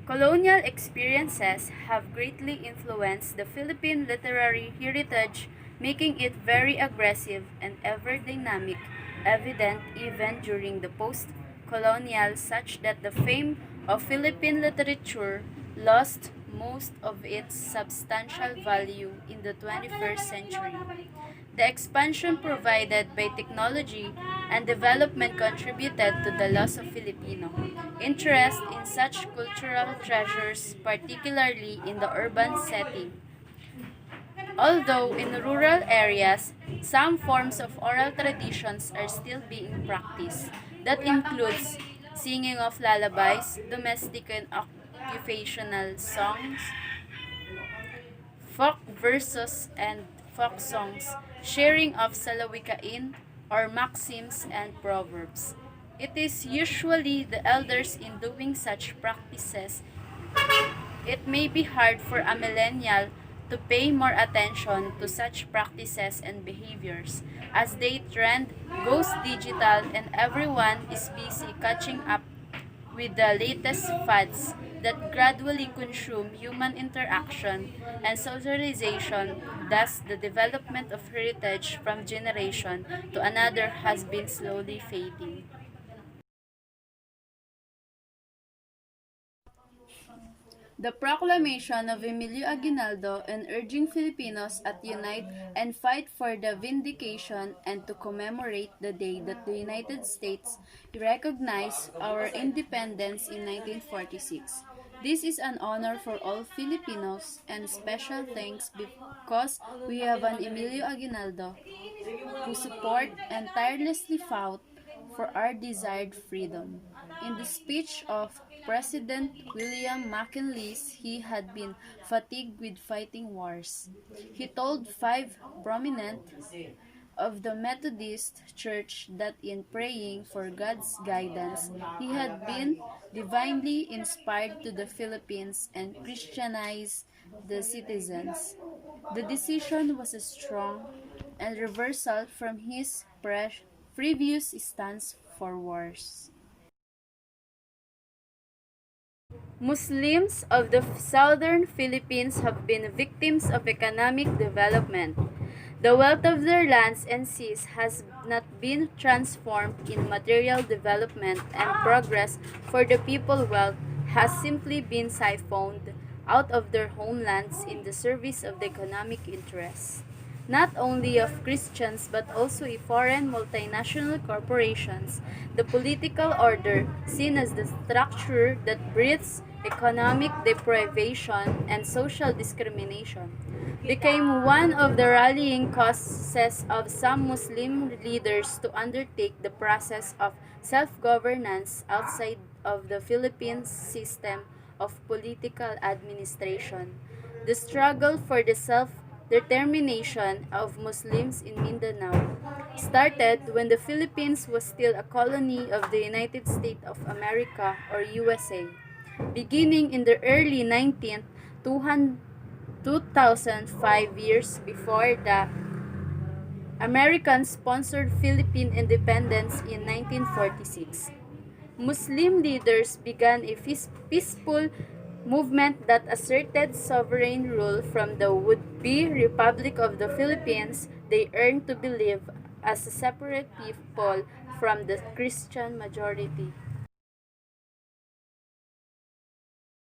Colonial experiences have greatly influenced the Philippine literary heritage, making it very aggressive and ever dynamic, evident even during the post-colonial, such that the fame of Philippine literature lost most of its substantial value in the 21st century. The expansion provided by technology and development contributed to the loss of Filipino interest in such cultural treasures, particularly in the urban setting. Although in rural areas, some forms of oral traditions are still being practiced. That includes singing of lullabies, domestic and occupational songs, folk verses and folk songs, sharing of salawikain or maxims and proverbs. It is usually the elders in doing such practices. It may be hard for a millennial to pay more attention to such practices and behaviors as they trend goes digital and everyone is busy catching up with the latest fads that gradually consume human interaction and socialization. Thus, the development of heritage from generation to another has been slowly fading. The proclamation of Emilio Aguinaldo and urging Filipinos at unite and fight for the vindication and to commemorate the day that the United States recognized our independence in 1946. This is an honor for all Filipinos and special thanks because we have an Emilio Aguinaldo who support and tirelessly fought for our desired freedom. In the speech of President William McKinley, he had been fatigued with fighting wars. He told five prominent of the Methodist Church that in praying for God's guidance, he had been divinely inspired to the Philippines and Christianize the citizens. The decision was a strong and reversal from his previous stance for wars. Muslims of the southern Philippines have been victims of economic development. The wealth of their lands and seas has not been transformed in material development and progress, for the people wealth has simply been siphoned out of their homelands in the service of the economic interests, not only of Christians but also of foreign multinational corporations. The political order, seen as the structure that breeds economic deprivation and social discrimination, became one of the rallying causes of some Muslim leaders to undertake the process of self-governance outside of the Philippines system of political administration. The struggle for the self-determination of Muslims in Mindanao started when the Philippines was still a colony of the United States of America or USA. Beginning in the early 19th, 2005 years before the American-sponsored Philippine independence in 1946. Muslim leaders began a peaceful movement that asserted sovereign rule from the would-be Republic of the Philippines they earned to believe as a separate people from the Christian majority.